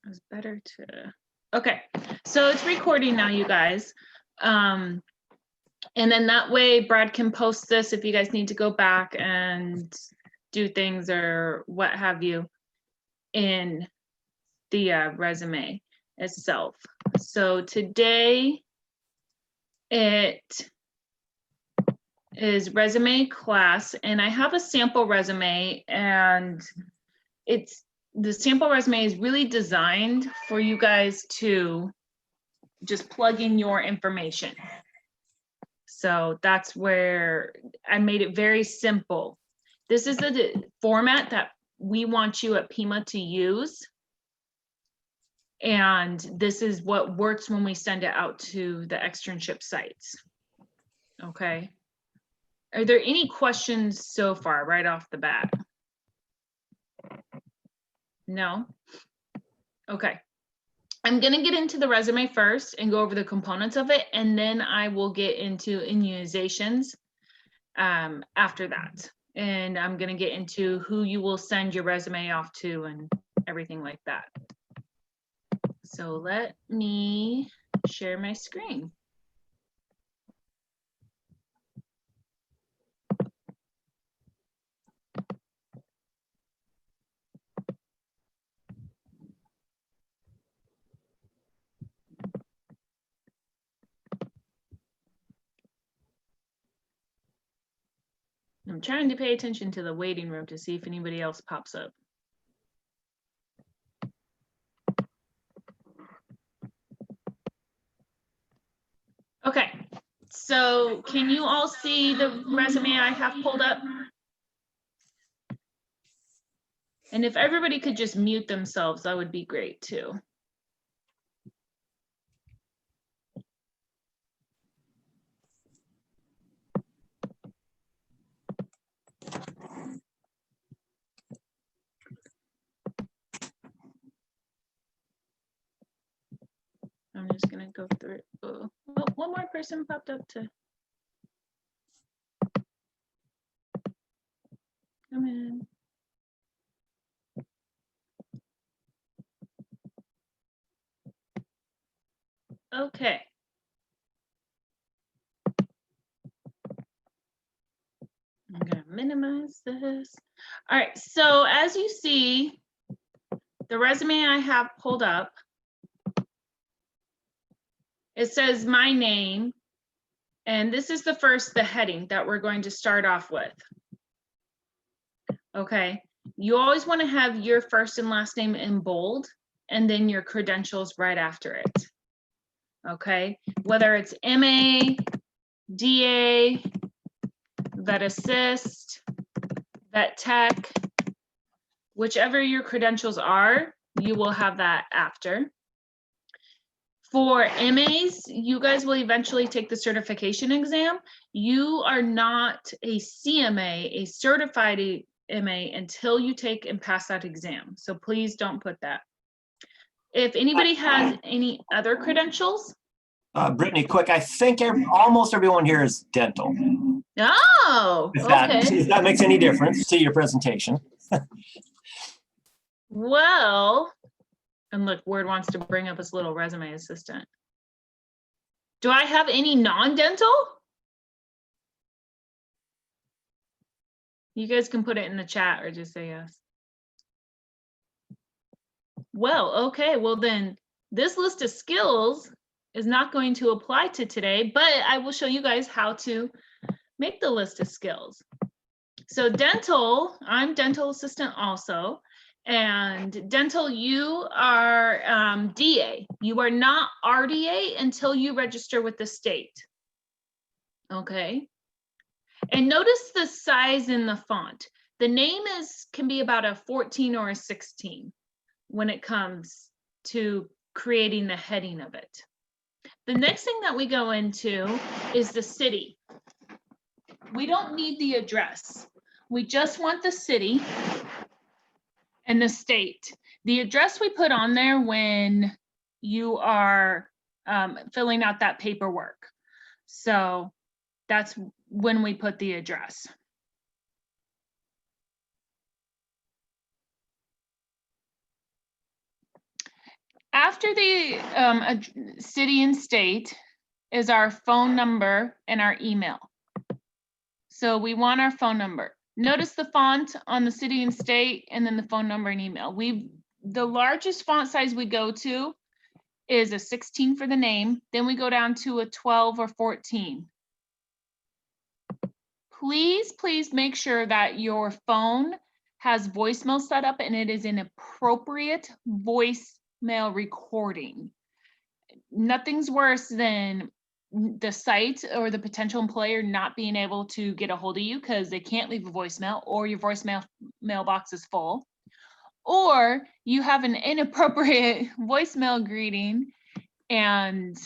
It's better to, okay. So it's recording now, you guys. And then that way Brad can post this if you guys need to go back and do things or what have you in the resume itself. So today it is resume class, and I have a sample resume, and the sample resume is really designed for you guys to just plug in your information. So that's where I made it very simple. This is the format that we want you at Pima to use. And this is what works when we send it out to the externship sites. Okay. Are there any questions so far right off the bat? No? Okay. I'm going to get into the resume first and go over the components of it, and then I will get into immunizations after that. And I'm going to get into who you will send your resume off to and everything like that. So let me share my screen. I'm trying to pay attention to the waiting room to see if anybody else pops up. Okay, so can you all see the resume I have pulled up? And if everybody could just mute themselves, that would be great too. I'm just gonna go through it. Oh, one more person popped up to come in. Okay. I'm gonna minimize this. All right, so as you see, the resume I have pulled up, it says my name, and this is the heading that we're going to start off with. Okay, you always want to have your first and last name in bold, and then your credentials right after it. Okay, whether it's MA, DA, Vet Assist, Vet Tech, whichever your credentials are, you will have that after. For MAs, you guys will eventually take the certification exam. You are not a CMA, a certified MA, until you take and pass that exam. So please don't put that. If anybody has any other credentials. Brittany, quick, I think almost everyone here is dental. Oh, okay. If that makes any difference to your presentation. Well, and look, Word wants to bring up his little resume assistant. Do I have any non-dental? You guys can put it in the chat or just say yes. Well, okay, well then this list of skills is not going to apply to today, but I will show you guys how to make the list of skills. So dental, I'm dental assistant also. And dental, you are DA. You are not RDA until you register with the state. Okay. And notice the size in the font. The name can be about a 14 or a 16 when it comes to creating the heading of it. The next thing that we go into is the city. We don't need the address. We just want the city and the state. The address we put on there when you are filling out that paperwork. So that's when we put the address. after the city and state is our phone number and our email. So we want our phone number. Notice the font on the city and state and then the phone number and email. The largest font size we go to is a 16 for the name. Then we go down to a 12 or 14. Please make sure that your phone has voicemail set up and it is an appropriate voicemail recording. Nothing's worse than the site or the potential employer not being able to get a hold of you because they can't leave a voicemail, or your voicemail mailbox is full, or you have an inappropriate voicemail greeting and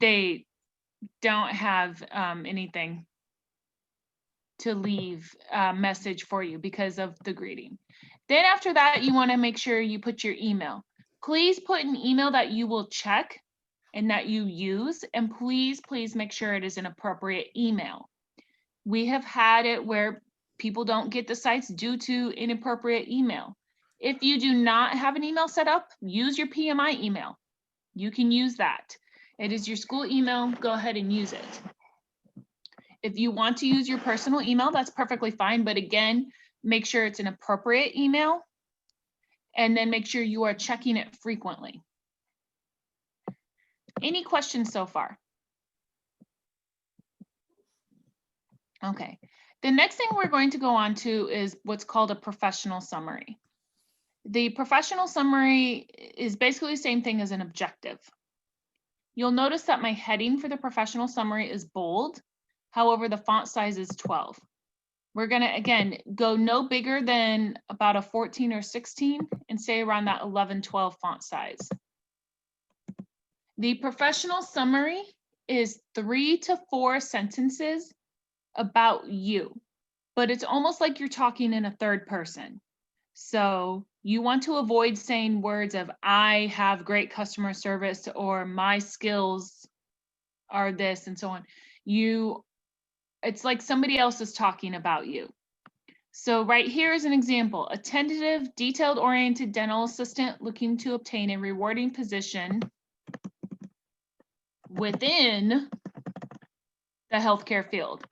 they don't have anything to leave a message for you because of the greeting. Then after that, you want to make sure you put your email. Please put an email that you will check and that you use, and please make sure it is an appropriate email. We have had it where people don't get the sites due to inappropriate email. If you do not have an email set up, use your PMI email. You can use that. It is your school email, go ahead and use it. If you want to use your personal email, that's perfectly fine, but again, make sure it's an appropriate email, and then make sure you are checking it frequently. Any questions so far? Okay, the next thing we're going to go on to is what's called a professional summary. The professional summary is basically the same thing as an objective. You'll notice that my heading for the professional summary is bold. However, the font size is 12. We're gonna, again, go no bigger than about a 14 or 16 and stay around that 11, 12 font size. The professional summary is 3 to 4 sentences about you, but it's almost like you're talking in a third person. So you want to avoid saying words of I have great customer service or my skills are this and so on. It's like somebody else is talking about you. So right here is an example: a tentative, detailed-oriented dental assistant looking to obtain a rewarding position within the healthcare field.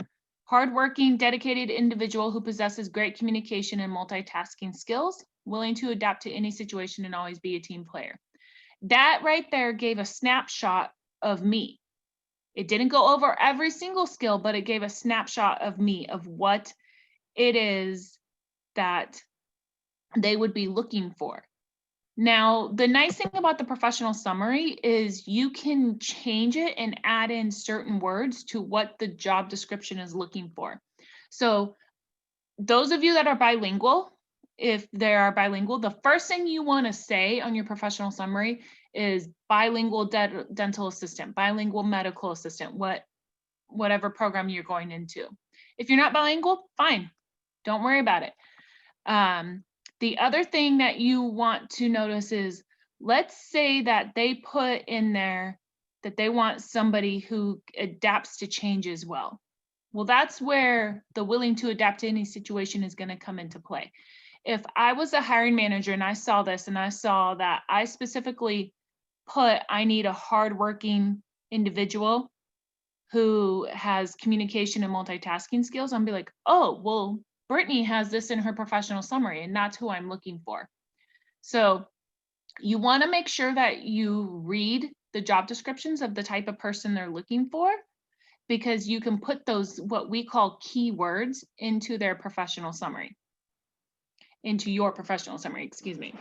Hardworking, dedicated individual who possesses great communication and multitasking skills, willing to adapt to any situation and always be a team player. That right there gave a snapshot of me. It didn't go over every single skill, but it gave a snapshot of me, of what it is that they would be looking for. Now, the nice thing about the professional summary is you can change it and add in certain words to what the job description is looking for. So those of you that are bilingual, if they are bilingual, the first thing you want to say on your professional summary is bilingual dental assistant, bilingual medical assistant, whatever program you're going into. If you're not bilingual, fine, don't worry about it. The other thing that you want to notice is, let's say that they put in there that they want somebody who adapts to change as well. Well, that's where the willing to adapt to any situation is going to come into play. If I was a hiring manager and I saw this and I saw that I specifically put, I need a hardworking individual who has communication and multitasking skills, I'm be like, oh, well, Brittany has this in her professional summary and that's who I'm looking for. So you want to make sure that you read the job descriptions of the type of person they're looking for, because you can put those, what we call keywords, into their professional summary, into your professional summary, excuse me.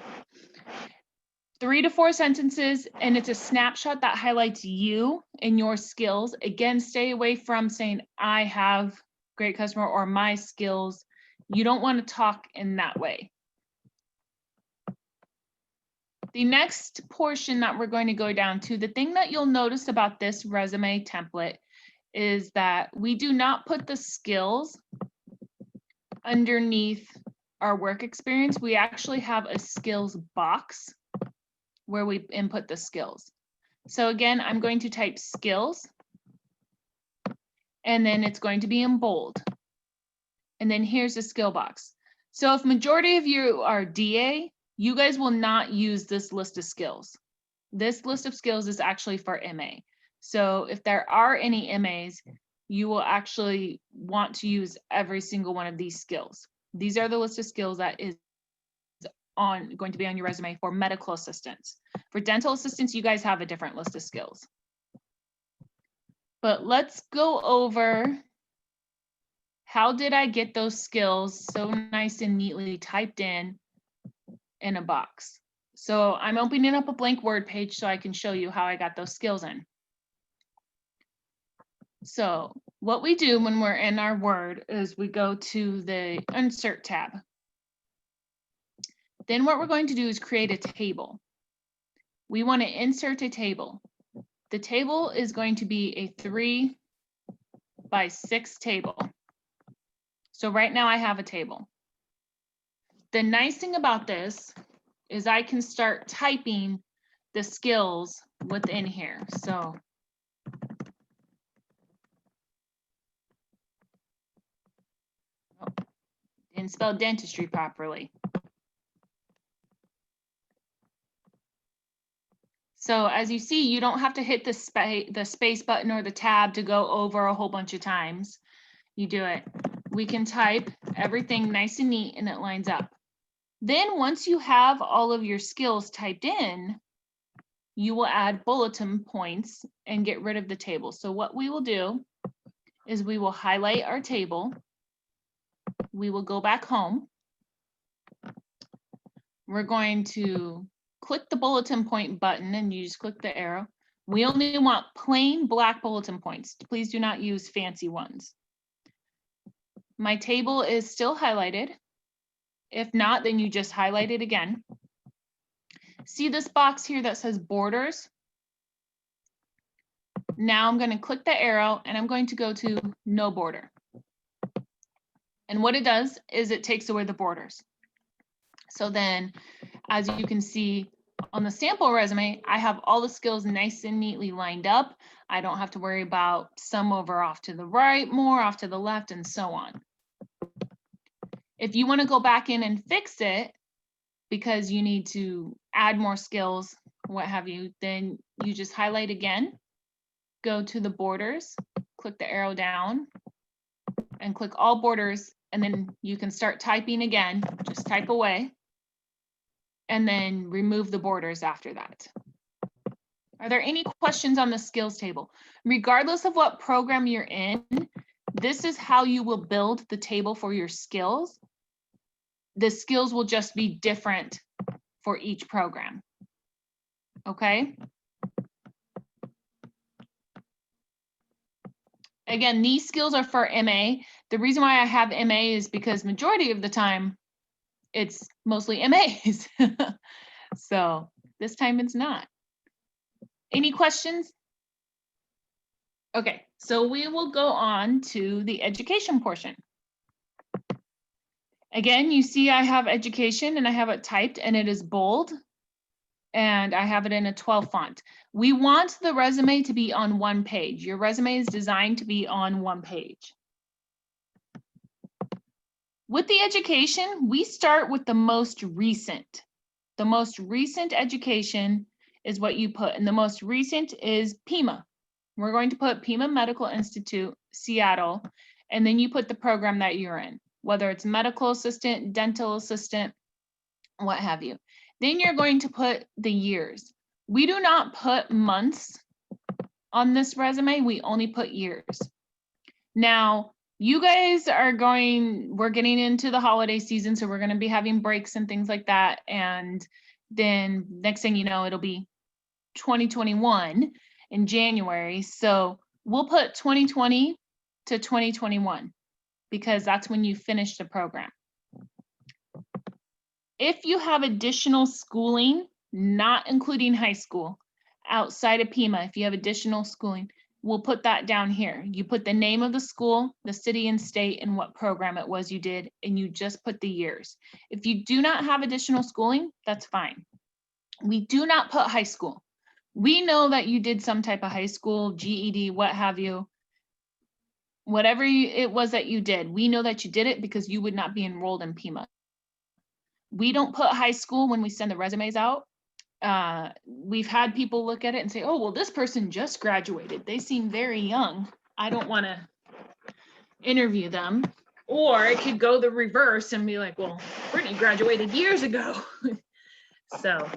3 to 4 sentences, and it's a snapshot that highlights you and your skills. Again, stay away from saying, I have great customer or my skills. You don't want to talk in that way. The next portion that we're going to go down to, the thing that you'll notice about this resume template is that we do not put the skills underneath our work experience. We actually have a skills box where we input the skills. So again, I'm going to type skills, and then it's going to be in bold. And then here's the skill box. So if majority of you are DA, you guys will not use this list of skills. This list of skills is actually for MA. So if there are any MAs, you will actually want to use every single one of these skills. These are the list of skills that is going to be on your resume for medical assistants. For dental assistants, you guys have a different list of skills. But let's go over how did I get those skills so nice and neatly typed in a box. So I'm opening up a blank Word page so I can show you how I got those skills in. So what we do when we're in our Word is we go to the Insert tab. Then what we're going to do is create a table. We want to insert a table. The table is going to be a 3 by 6 table. So right now I have a table. The nice thing about this is I can start typing the skills within here. So didn't spell dentistry properly. So as you see, you don't have to hit the space button or the tab to go over a whole bunch of times. You do it. We can type everything nice and neat and it lines up. Then once you have all of your skills typed in, you will add bulletin points and get rid of the table. So what we will do is we will highlight our table. We will go back home. We're going to click the bulletin point button and you just click the arrow. We only want plain black bulletin points. Please do not use fancy ones. My table is still highlighted. If not, then you just highlight it again. See this box here that says borders? Now I'm going to click the arrow and I'm going to go to no border. And what it does is it takes away the borders. So then, as you can see on the sample resume, I have all the skills nice and neatly lined up. I don't have to worry about some over off to the right, more off to the left, and so on. If you want to go back in and fix it because you need to add more skills, what have you, then you just highlight again, go to the borders, click the arrow down, and click all borders, and then you can start typing again, just type away, and then remove the borders after that. Are there any questions on the skills table? Regardless of what program you're in, this is how you will build the table for your skills. The skills will just be different for each program. Okay? Again, these skills are for MA. The reason why I have MA is because majority of the time, it's mostly MAs. So this time it's not. Any questions? Okay, so we will go on to the education portion. Again, you see I have education and I have it typed and it is bold and I have it in a 12 font. We want the resume to be on one page. Your resume is designed to be on one page. With the education, we start with the most recent. The most recent education is what you put, and the most recent is Pima. We're going to put Pima Medical Institute, Seattle, and then you put the program that you're in, whether it's medical assistant, dental assistant, what have you. Then you're going to put the years. We do not put months on this resume, we only put years. Now, you guys are we're getting into the holiday season, so we're going to be having breaks and things like that. And then next thing you know, it'll be 2021 in January. So we'll put 2020 to 2021 because that's when you finish the program. If you have additional schooling, not including high school, outside of Pima, if you have additional schooling, we'll put that down here. You put the name of the school, the city and state, and what program it was you did, and you just put the years. If you do not have additional schooling, that's fine. We do not put high school. We know that you did some type of high school, GED, what have you. Whatever it was that you did, we know that you did it because you would not be enrolled in Pima. We don't put high school when we send the resumes out. We've had people look at it and say, oh, well, this person just graduated. They seem very young. I don't want to interview them. Or it could go the reverse and be like, well, Brittany graduated years ago. So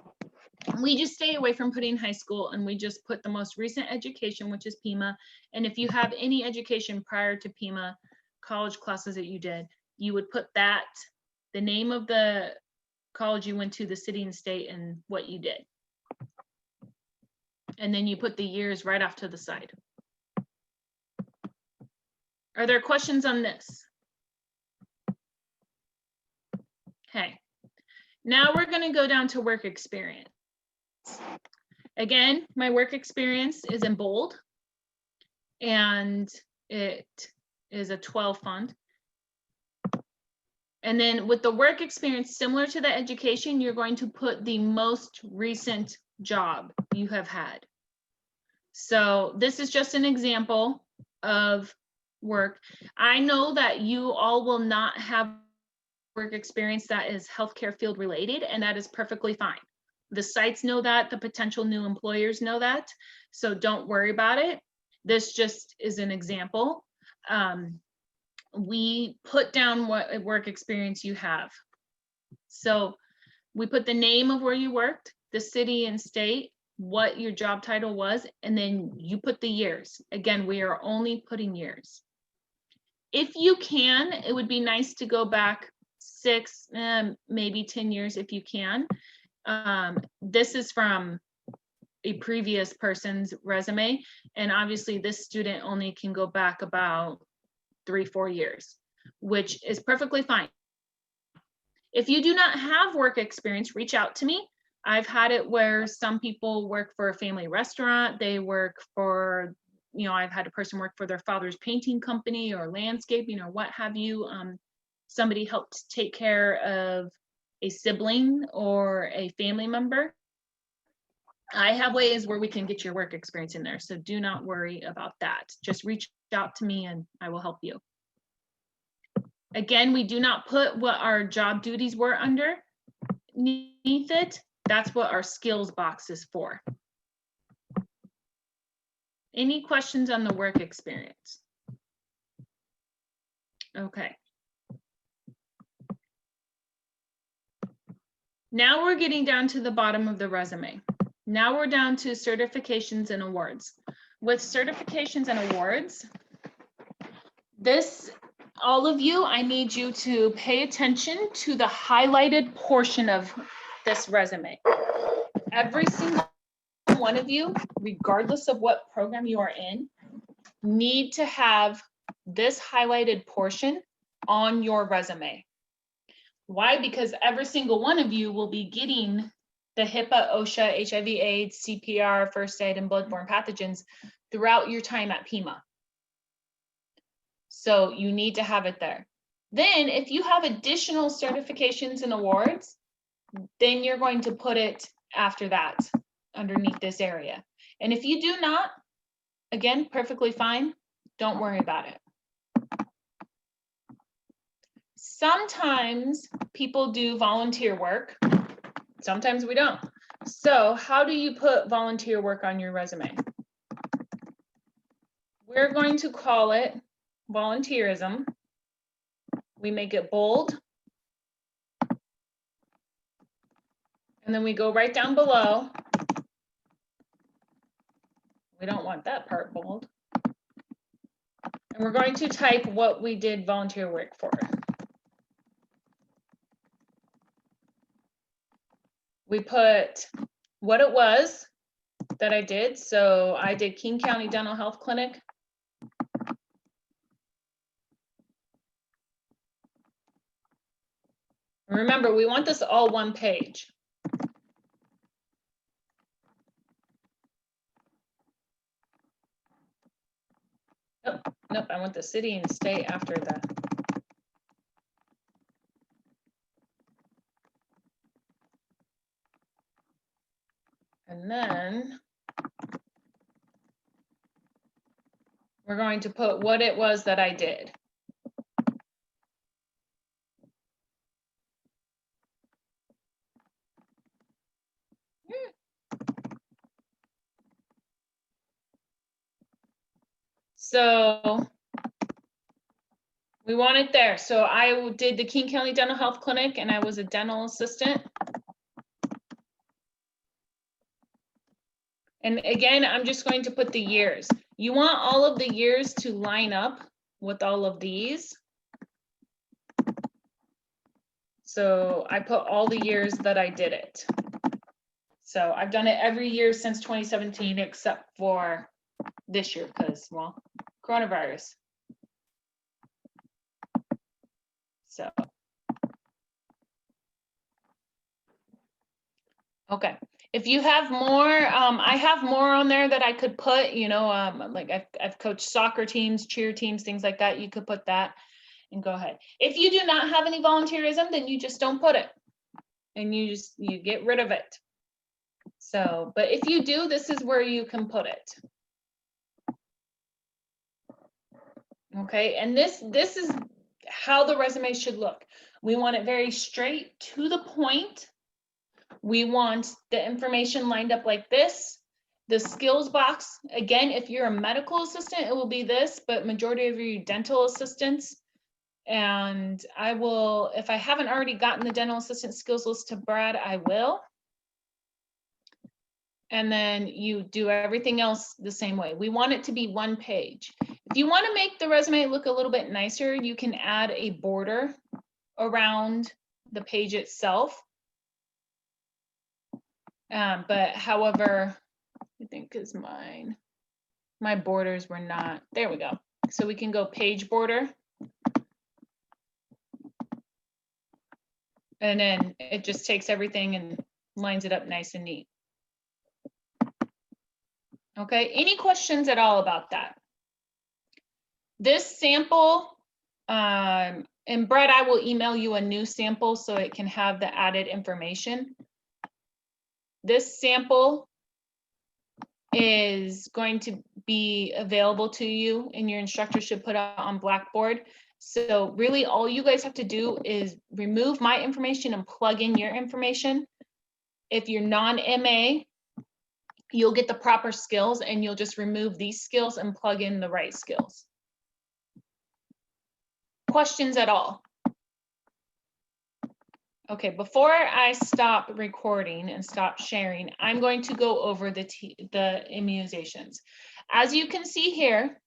we just stay away from putting high school, and we just put the most recent education, which is PIMA. And if you have any education prior to PIMA, college classes that you did, you would put that, the name of the college you went to, the city and state, and what you did. And then you put the years right off to the side. Are there questions on this? Okay. Now we're going to go down to work experience. Again, my work experience is in bold, and it is a 12 font. And then with the work experience, similar to the education, you're going to put the most recent job you have had. So this is just an example of work. I know that you all will not have work experience that is healthcare field related, and that is perfectly fine. The sites know that, the potential new employers know that, so don't worry about it. This just is an example. We put down what work experience you have. So we put the name of where you worked, the city and state, what your job title was, and then you put the years. Again, we are only putting years. If you can, it would be nice to go back 6, maybe 10 years if you can. This is from a previous person's resume, and obviously this student only can go back about 3-4 years, which is perfectly fine. If you do not have work experience, reach out to me. I've had it where some people work for a family restaurant, they work for, you know, I've had a person work for their father's painting company or landscaping or what have you. Somebody helped take care of a sibling or a family member. I have ways where we can get your work experience in there, so do not worry about that. Just reach out to me and I will help you. Again, we do not put what our job duties were underneath it. That's what our skills box is for. Any questions on the work experience? Okay. Now we're getting down to the bottom of the resume. Now we're down to certifications and awards. With certifications and awards, all of you, I need you to pay attention to the highlighted portion of this resume. Every single one of you, regardless of what program you are in, need to have this highlighted portion on your resume. Why? Because every single one of you will be getting the HIPAA, OSHA, HIV/AIDS, CPR, first aid, and bloodborne pathogens throughout your time at PIMA. So you need to have it there. Then if you have additional certifications and awards, then you're going to put it after that underneath this area. And if you do not, again, perfectly fine. Don't worry about it. Sometimes people do volunteer work. Sometimes we don't. So how do you put volunteer work on your resume? We're going to call it volunteerism. We make it bold. And then we go right down below. We don't want that part bold. And we're going to type what we did volunteer work for. We put what it was that I did. So I did King County Dental Health Clinic. Remember, we want this all one page. Nope, I want the city and state after that. And then we're going to put what it was that I did. So we want it there. So I did the King County Dental Health Clinic and I was a dental assistant. And again, I'm just going to put the years. You want all of the years to line up with all of these. So I put all the years that I did it. So I've done it every year since 2017, except for this year, because, well, coronavirus. So, okay. If you have more, I have more on there that I could put, you know, like I've coached soccer teams, cheer teams, things like that. You could put that and go ahead. If you do not have any volunteerism, then you just don't put it and you get rid of it. So, but if you do, this is where you can put it. Okay, and this is how the resume should look. We want it very straight to the point. We want the information lined up like this. The skills box, again, if you're a medical assistant, it will be this, but majority of you dental assistants. And I will, if I haven't already gotten the dental assistant skills list to Brad, I will. And then you do everything else the same way. We want it to be one page. If you want to make the resume look a little bit nicer, you can add a border around the page itself. But however, I think is my borders were not, there we go. So we can go page border. And then it just takes everything and lines it up nice and neat. Okay, any questions at all about that? This sample, and Brett, I will email you a new sample so it can have the added information. This sample is going to be available to you and your instructor should put it on Blackboard. So really all you guys have to do is remove my information and plug in your information. If you're non-MA, you'll get the proper skills and you'll just remove these skills and plug in the right skills. Questions at all? Okay, before I stop recording and stop sharing, I'm going to go over the immunizations. As you can see here,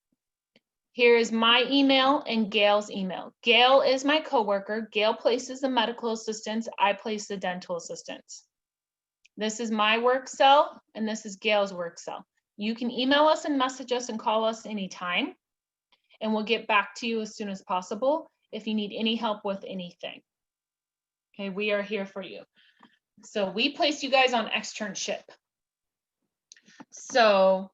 here is my email and Gail's email. Gail is my coworker. Gail places the medical assistants. I place the dental assistants. This is my work cell and this is Gail's work cell. You can email us and message us and call us anytime and we'll get back to you as soon as possible if you need any help with anything. Okay, we are here for you. So we place you guys on externship. So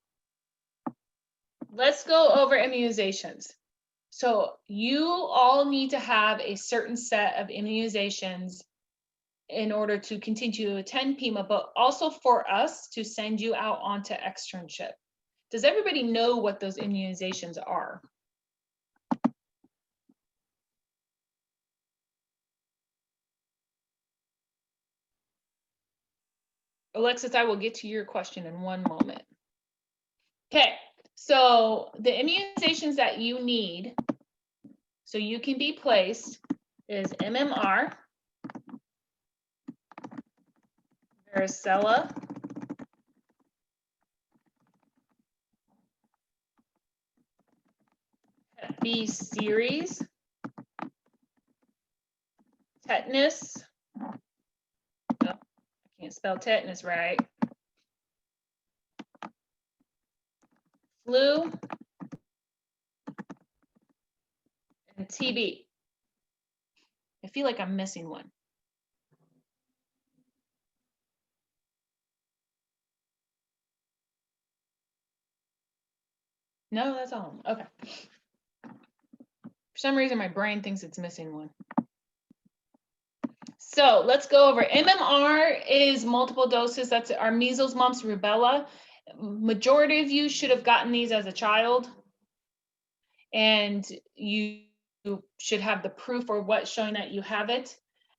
let's go over immunizations. So you all need to have a certain set of immunizations in order to continue to attend PIMA, but also for us to send you out onto externship. Does everybody know what those immunizations are? Alexis, I will get to your question in one moment. Okay, so the immunizations that you need so you can be placed is MMR, varicella, Hep B series, tetanus. Oh, I can't spell tetanus right. Flu, and TB. I feel like I'm missing one. No, that's all. Okay. For some reason, my brain thinks it's missing one. So let's go over. MMR is multiple doses. That's our measles, mumps, rubella. Majority of you should have gotten these as a child. And you should have the proof or what showing that you have it.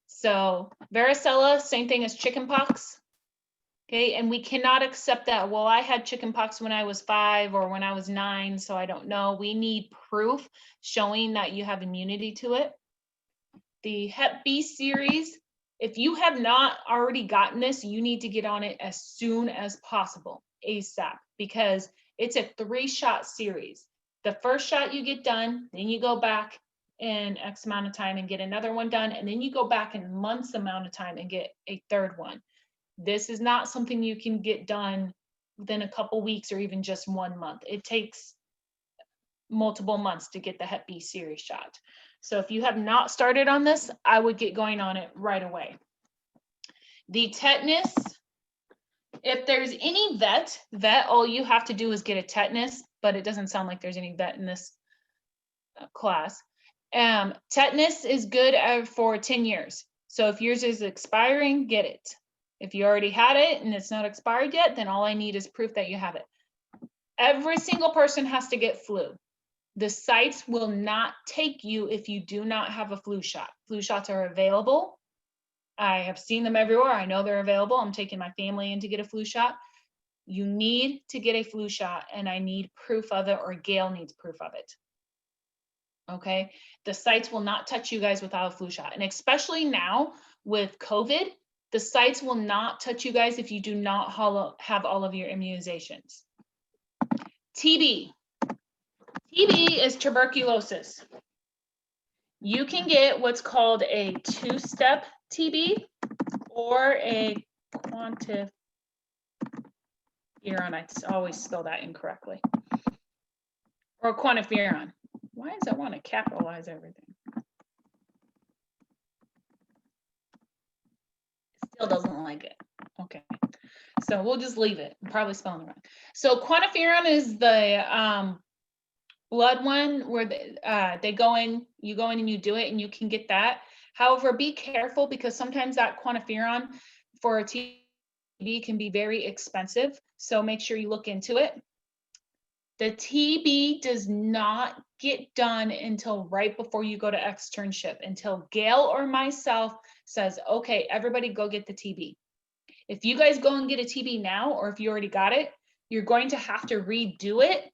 So varicella, same thing as chickenpox. Okay, and we cannot accept that. Well, I had chickenpox when I was 5 or when I was 9, so I don't know. We need proof showing that you have immunity to it. The Hep B series, if you have not already gotten this, you need to get on it as soon as possible, ASAP, because it's a 3-shot series. The first shot you get done, then you go back in X amount of time and get another one done, and then you go back in months amount of time and get a third one. This is not something you can get done within a couple weeks or even just 1 month. It takes multiple months to get the Hep B series shot. So if you have not started on this, I would get going on it right away. The tetanus, if there's any vet, all you have to do is get a tetanus, but it doesn't sound like there's any vet in this class. Tetanus is good for 10 years. So if yours is expiring, get it. If you already had it and it's not expired yet, then all I need is proof that you have it. Every single person has to get flu. The sites will not take you if you do not have a flu shot. Flu shots are available. I have seen them everywhere. I know they're available. I'm taking my family in to get a flu shot. You need to get a flu shot, and I need proof of it, or Gail needs proof of it. Okay, the sites will not touch you guys without a flu shot. And especially now with COVID, the sites will not touch you guys if you do not have all of your immunizations. TB. TB is tuberculosis. You can get what's called a 2-step TB or a quantiferon. I always spell that incorrectly. Or quantiferon. Why does it want to capitalize everything? Still doesn't like it. Okay. So we'll just leave it. I'm probably spelling it wrong. So quantiferon is the blood one where they go in, you go in and you do it, and you can get that. However, be careful, because sometimes that quantiferon for a TB can be very expensive. So make sure you look into it. The TB does not get done until right before you go to externship, until Gail or myself says, okay, everybody go get the TB. If you guys go and get a TB now, or if you already got it, you're going to have to redo it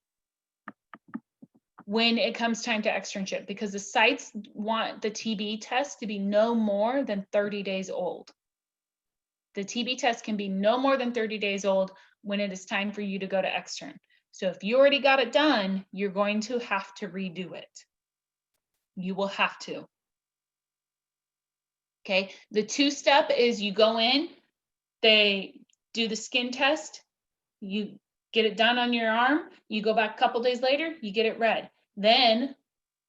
when it comes time to externship, because the sites want the TB test to be no more than 30 days old. The TB test can be no more than 30 days old when it is time for you to go to extern. So if you already got it done, you're going to have to redo it. You will have to. Okay, the 2-step is you go in, they do the skin test, you get it done on your arm, you go back a couple days later, you get it read. Then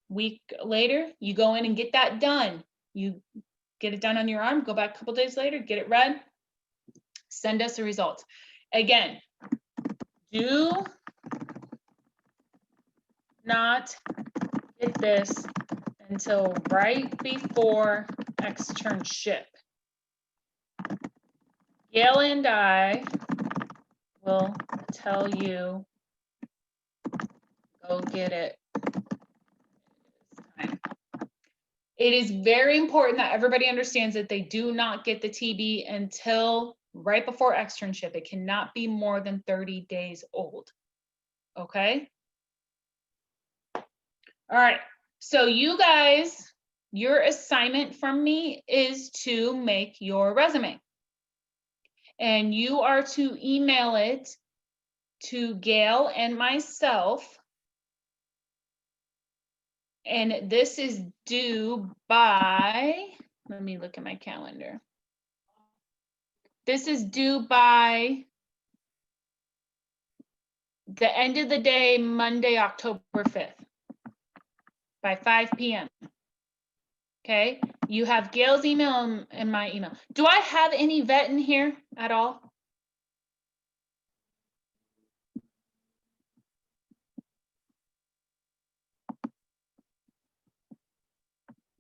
week later, you go in and get that done. You get it done on your arm, go back a couple days later, get it read, send us the results. Again, do not get this until right before externship. Gail and I will tell you, go get it. It is very important that everybody understands that they do not get the TB until right before externship. It cannot be more than 30 days old. Okay? All right. So you guys, your assignment from me is to make your resume. And you are to email it to Gail and myself. And this is due by, let me look at my calendar. This is due by the end of the day, Monday, October 5th, by 5 p.m. Okay, you have Gail's email and my email. Do I have any vet in here at all?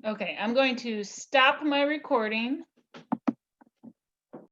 Okay, I'm going to stop my recording.